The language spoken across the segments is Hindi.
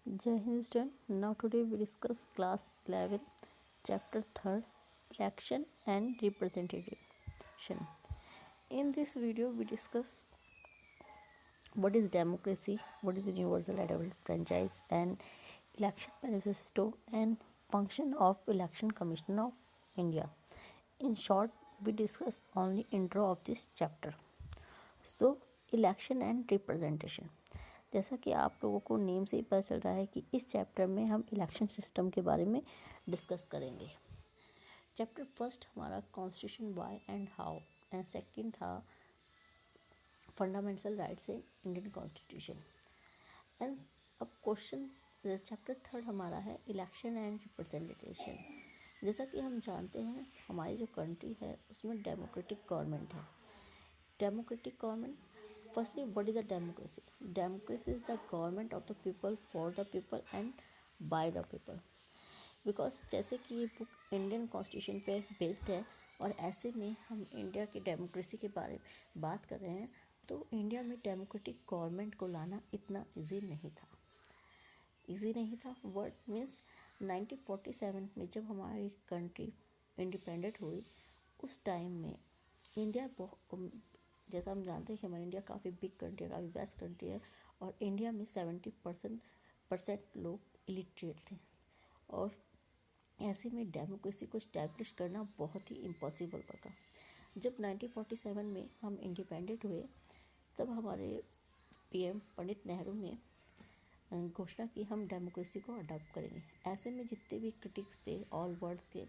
Jai Hind student. Now today we discuss class 11 chapter 3rd election and representation. In this video we discuss what is democracy, what is universal adult franchise and election manifesto and function of election commission of India. In short, we discuss only intro of this chapter. So election and representation, जैसा कि आप लोगों को नेम से ही पता चल रहा है कि इस चैप्टर में हम इलेक्शन सिस्टम के बारे में डिस्कस करेंगे। चैप्टर फर्स्ट हमारा constitution why and how and second था fundamental rights in Indian constitution. And अब क्वेश्चन चैप्टर थर्ड हमारा है इलेक्शन एंड रिप्रेजेंटेशन। जैसा कि हम जानते हैं हमारी जो कंट्री है उसमें डेमोक्रेटिक गवर्नमेंट है। Democratic government. Firstly, what is a democracy? Democracy is the government of the people, for the people and by the people. Because जैसे कि ये बुक इंडियन कॉन्स्टिट्यूशन पे बेस्ड है और ऐसे में हम इंडिया की डेमोक्रेसी के बारे में बात कर रहे हैं, तो इंडिया में डेमोक्रेटिक गवर्नमेंट को लाना इतना इजी नहीं था। वर्ड मीन्स 1947 में जब हमारी कंट्री इंडिपेंडेंट हुई, उस टाइम में इंडिया जैसा हम जानते हैं कि हमारी इंडिया काफ़ी बिग कंट्री है, काफ़ी बेस्ट कंट्री है और इंडिया में 70% लोग इलिटरेट थे और ऐसे में डेमोक्रेसी को इस्टेब्लिश करना बहुत ही इम्पॉसिबल लगा। जब 1947 में हम इंडिपेंडेंट हुए तब हमारे पीएम पंडित नेहरू ने घोषणा की हम डेमोक्रेसी को अडॉप्ट करेंगे। ऐसे में जितने भी क्रिटिक्स थे ऑल वर्ल्ड्स के,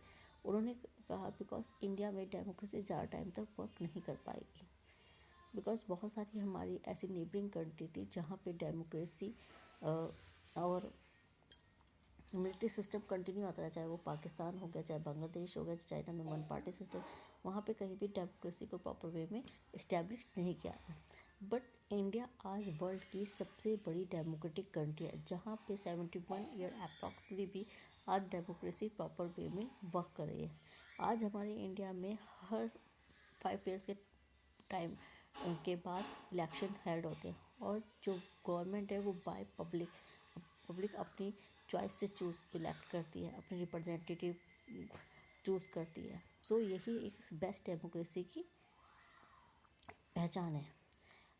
उन्होंने कहा बिकॉज इंडिया में डेमोक्रेसी ज़्यादा टाइम तक वर्क नहीं कर पाएगी, बिकॉज बहुत सारी हमारी ऐसी नेबरिंग कंट्री थी जहाँ पे डेमोक्रेसी और मिलिट्री सिस्टम कंटिन्यू आता रहा, चाहे वो पाकिस्तान हो गया, चाहे बांग्लादेश हो गया, चाइना में वन पार्टी सिस्टम, वहाँ पे कहीं भी डेमोक्रेसी को प्रॉपर वे में इस्टेब्लिश नहीं किया है। बट इंडिया आज वर्ल्ड की सबसे बड़ी डेमोक्रेटिक कंट्री है जहाँ पे 71 ईयर अप्रॉक्सली भी आज डेमोक्रेसी प्रॉपर वे में वर्क कर रही है। आज हमारे इंडिया में हर 5 ईयर्स के टाइम के बाद इलेक्शन हेल्ड होते हैं और जो गवर्नमेंट है वो बाय पब्लिक अपनी चॉइस से चूज़ इलेक्ट करती है, अपनी रिप्रेजेंटेटिव चूज़ करती है। सो यही एक बेस्ट डेमोक्रेसी की पहचान है।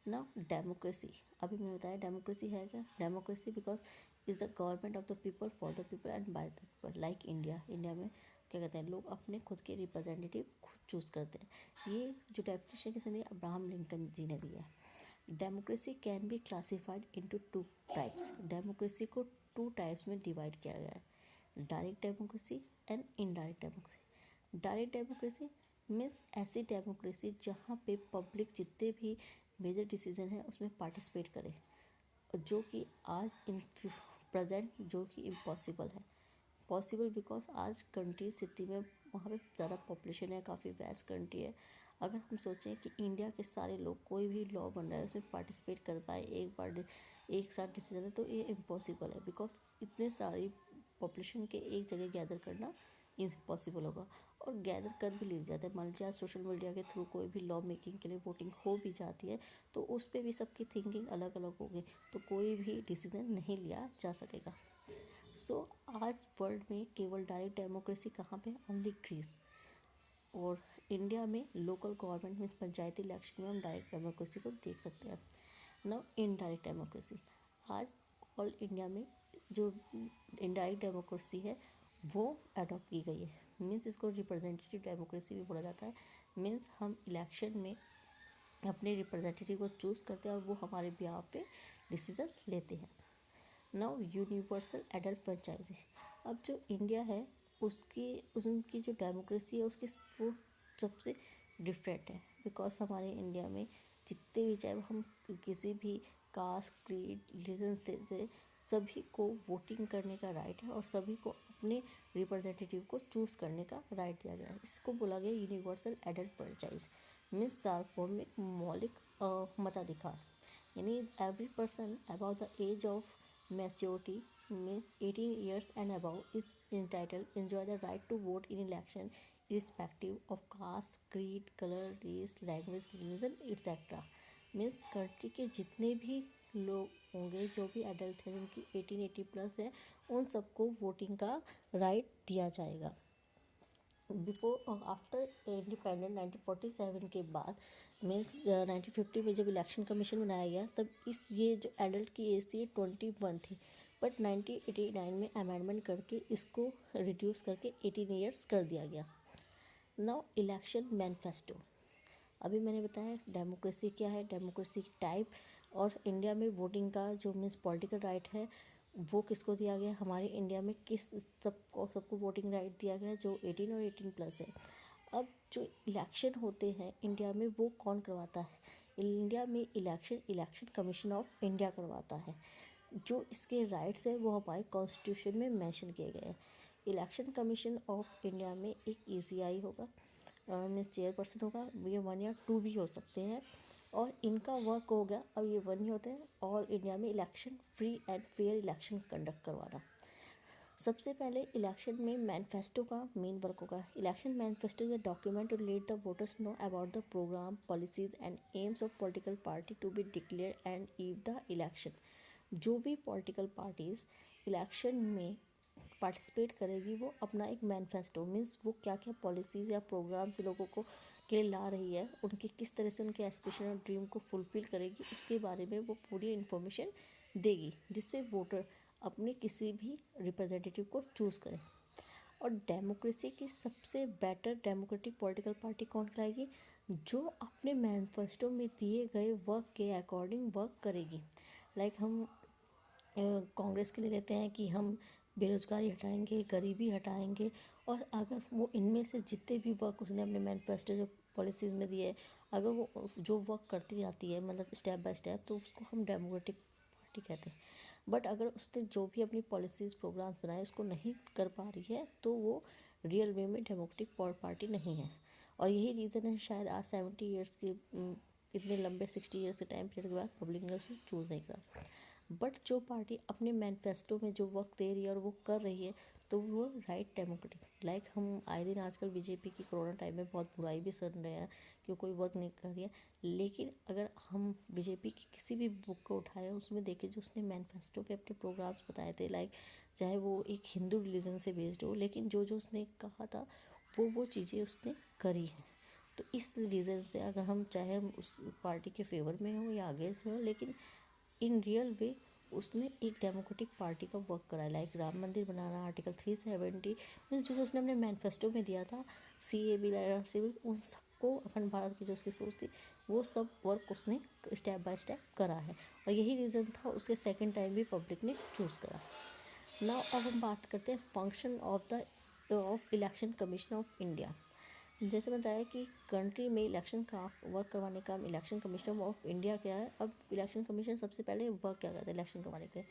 नाउ डेमोक्रेसी, अभी मैंने बताया डेमोक्रेसी है क्या। Democracy because is the government of the people, for the people and by the people. Like India में क्या कहते हैं, लोग अपने खुद के रिप्रेजेंटेटिव खुद चूज़ करते हैं। ये जो डेफिनेशन किसने दी, अब्राहम लिंकन जी ने दिया है। Democracy can be classified into 2 types. Democracy को 2 टाइप्स में डिवाइड किया गया है, direct democracy and indirect democracy. Direct democracy means ऐसी डेमोक्रेसी जहाँ पे पब्लिक जितने भी मेजर डिसीजन है उसमें पार्टिसिपेट करे, जो कि आज इन प्रेजेंट जो कि इम्पॉसिबल है। पॉसिबल बिकॉज आज कंट्री सिटी में वहाँ पे ज़्यादा पॉपुलेशन है, काफ़ी वेस्ट कंट्री है। अगर हम सोचें कि इंडिया के सारे लोग कोई भी लॉ बन रहा है उसमें पार्टिसिपेट कर पाए एक साथ डिसीजन है, तो ये इम्पॉसिबल है बिकॉज इतने सारी पॉपुलेशन के एक जगह गैदर करना इम्पॉसिबल होगा। और गैदर कर भी ली जाता है, मान लीजिए आज सोशल मीडिया के थ्रू कोई भी लॉ मेकिंग के लिए वोटिंग हो भी जाती है तो उस पर भी सबकी थिंकिंग अलग अलग होगी, तो कोई भी डिसीजन नहीं लिया जा सकेगा। सो आज वर्ल्ड में केवल डायरेक्ट डेमोक्रेसी कहाँ पे, ओनली ग्रीस। और इंडिया में लोकल गवर्नमेंट में पंचायती इलेक्शन में हम डायरेक्ट डेमोक्रेसी को देख सकते हैं। नाउ इनडायरेक्ट डेमोक्रेसी, आज ऑल इंडिया में जो इनडायरेक्ट डेमोक्रेसी है वो अडॉप्ट की गई है। मीन्स इसको रिप्रेजेंटेटिव डेमोक्रेसी भी बोला जाता है। मीन्स हम इलेक्शन में अपने रिप्रेजेंटेटिव को चूज़ करते हैं और वो हमारे बिहाफ पे डिसीजन लेते हैं। नाउ यूनिवर्सल एडल्ट फ्रेंचाइजी, अब जो इंडिया है उनकी जो डेमोक्रेसी है उसकी वो सबसे डिफरेंट है बिकॉज हमारे इंडिया में जितने भी, चाहे हम किसी भी कास्ट क्रीड रिलीजन से सभी को वोटिंग करने का राइट है और सभी को अपने रिप्रेजेंटेटिव को चूज़ करने का राइट दिया गया है। इसको बोला गया यूनिवर्सल एडल्ट फ्रेंचाइज। मीन्स सार्वभौमिक मौलिक मताधिकार, यानी every person about the age of maturity means 18 years and above is entitled enjoy the right to vote in election irrespective of caste, creed, color, race, language, religion etc. Means country के जितने भी लोग होंगे, जो भी एडल्ट हैं जिनकी 18+ है, उन सबको वोटिंग का राइट दिया जाएगा। बिफोर और आफ्टर इंडिपेंडेंट 1947 के बाद मीन्स 1950 में जब इलेक्शन कमीशन बनाया गया, तब ये जो एडल्ट की एज थी 21 थी, बट 1989 में अमेंडमेंट करके इसको रिड्यूस करके 18 ईयर्स कर दिया गया। Now election manifesto. अभी मैंने बताया डेमोक्रेसी क्या है, डेमोक्रेसी टाइप, और इंडिया में वोटिंग का जो मीन्स पॉलिटिकल राइट है वो किसको दिया गया, हमारे इंडिया में किस सबको वोटिंग राइट दिया गया जो 18 और 18+ है। अब जो इलेक्शन होते हैं इंडिया में वो कौन करवाता है, इंडिया में इलेक्शन कमीशन ऑफ इंडिया करवाता है। जो इसके राइट्स है वो हमारे कॉन्स्टिट्यूशन में मेंशन किए गए हैं। इलेक्शन कमीशन ऑफ इंडिया में एक ECI होगा, मीन्स चेयरपर्सन होगा, ये 1 या 2 भी हो सकते हैं, और इनका वर्क हो गया, अब ये 1 ही होते हैं, ऑल इंडिया में election free and fair election conduct करवाना। सबसे पहले इलेक्शन में मैनिफेस्टो का मेन वर्क होगा। Election manifesto is a document to let the voters know about the programme, policies and aims of political party to be declare and eve the election. जो भी पॉलिटिकल पार्टीज इलेक्शन में पार्टिसिपेट करेगी वो अपना एक मैनिफेस्टो मीन्स वो क्या क्या पॉलिसीज़ या प्रोग्राम्स लोगों को के लिए ला रही है, उनके किस तरह से उनके एस्पिरेशन और ड्रीम को फुलफ़िल करेगी, उसके बारे में वो पूरी इन्फॉर्मेशन देगी, जिससे वोटर अपने किसी भी रिप्रेजेंटेटिव को चूज़ करें। और डेमोक्रेसी की सबसे बेटर डेमोक्रेटिक पॉलिटिकल पार्टी कौन कहलाएगी, जो अपने मैनिफेस्टो में दिए गए वर्क के अकॉर्डिंग वर्क करेगी। लाइक हम कांग्रेस के लिए लेते हैं कि हम बेरोज़गारी हटाएंगे, गरीबी हटाएंगे, और अगर वो इनमें से जितने भी वर्क उसने अपने मैनिफेस्टो जो पॉलिसीज़ में दिए है, अगर वो जो वर्क करती जाती है मतलब स्टेप बाय स्टेप, तो उसको हम डेमोक्रेटिक पार्टी कहते हैं। बट अगर उसने जो भी अपनी पॉलिसीज़ प्रोग्राम्स बनाए उसको नहीं कर पा रही है, तो वो रियल वे में डेमोक्रेटिक पार्टी नहीं है। और यही रीज़न है शायद आज 70 ईयर्स के इतने लंबे 60 ईयर्स के टाइम पीरियड के बाद पब्लिक ने उसे चूज़ नहीं करा। बट जो पार्टी अपने मैनिफेस्टो में जो वर्क दे रही है और वो कर रही है, तो वो राइट डेमोक्रेटिक। लाइक हम आए दिन आजकल बीजेपी की कोरोना टाइम में बहुत बुराई भी सुन रहे हैं कि कोई वर्क नहीं कर रही है, लेकिन अगर हम बीजेपी की किसी भी बुक को उठाएं उसमें देखें जो उसने मैनिफेस्टो पे अपने प्रोग्राम्स बताए थे, लाइक चाहे वो एक हिंदू रिलीजन से बेस्ड हो, लेकिन जो जो उसने कहा था वो चीज़ें उसने करी हैं। तो इस रीज़न से अगर हम चाहे हम उस पार्टी के फेवर में हो या अगेंस्ट में हो, लेकिन इन रियल वे उसने एक डेमोक्रेटिक पार्टी का वर्क करा है। लाइक राम मंदिर बनाना, आर्टिकल 370 मीन्स जो उसने अपने मैनिफेस्टो में दिया था, CAB सिविल, उन सबको अखंड भारत की जो उसकी सोच थी वो सब वर्क उसने स्टेप बाय स्टेप करा है, और यही रीज़न था उसके सेकेंड टाइम भी पब्लिक ने चूज़ करा। नाउ अब हम बात करते हैं function of election commission of India. जैसे बताया कि कंट्री में इलेक्शन का वर्क करवाने का इलेक्शन कमीशन ऑफ इंडिया क्या है। अब इलेक्शन कमीशन सबसे पहले वर्क क्या करता है इलेक्शन करवाने के लिए,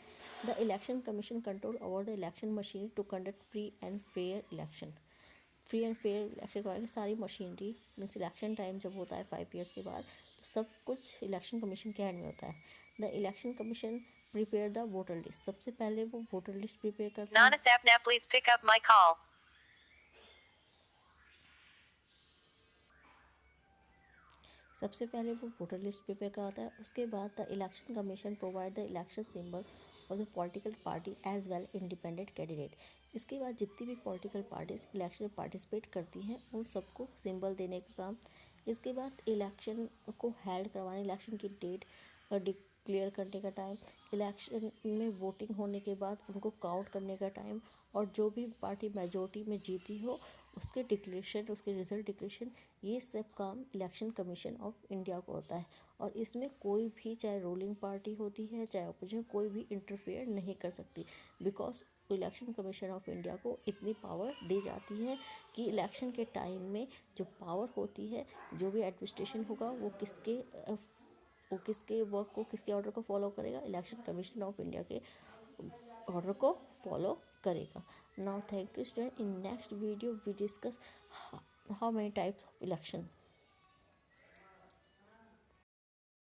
the election commission control over the election machinery to conduct free and fair election. Free and fair election करवाने की सारी मशीनरी मीन्स इलेक्शन टाइम जब होता है 5 ईयर्स के बाद, तो सब कुछ इलेक्शन कमीशन के हैंड में होता है। The election commission prepare the voter list. सबसे पहले वो वोटर लिस्ट प्रिपेयर करता है। Nana Sapna, please pick up my call. सबसे पहले वो वोटर लिस्ट प्रिपेयर कराता है। उसके बाद the election commission provide the election symbol of the political party as well independent candidate. इसके बाद जितनी भी पॉलिटिकल पार्टीज इलेक्शन में पार्टिसिपेट करती हैं उन सबको सिंबल देने का काम। इसके बाद इलेक्शन को हेल्ड करवाने, इलेक्शन की डेट और डिक्लेयर करने का टाइम, इलेक्शन में वोटिंग होने के बाद उनको काउंट करने का टाइम, और जो भी पार्टी मेजोरिटी में जीती हो उसके डिक्लेरेशन, उसके रिजल्ट डिक्लेरेशन, ये सब काम इलेक्शन कमीशन ऑफ इंडिया को होता है। और इसमें कोई भी चाहे रूलिंग पार्टी होती है चाहे अपोजिशन, कोई भी इंटरफेयर नहीं कर सकती, because election commission of India को इतनी पावर दी जाती है कि इलेक्शन के टाइम में जो पावर होती है, जो भी एडमिनिस्ट्रेशन होगा वो किसके वर्क को, किसके ऑर्डर को फॉलो करेगा, इलेक्शन कमीशन ऑफ इंडिया के ऑर्डर को फॉलो करेगा। Now thank you student, in next video we discuss how many types of election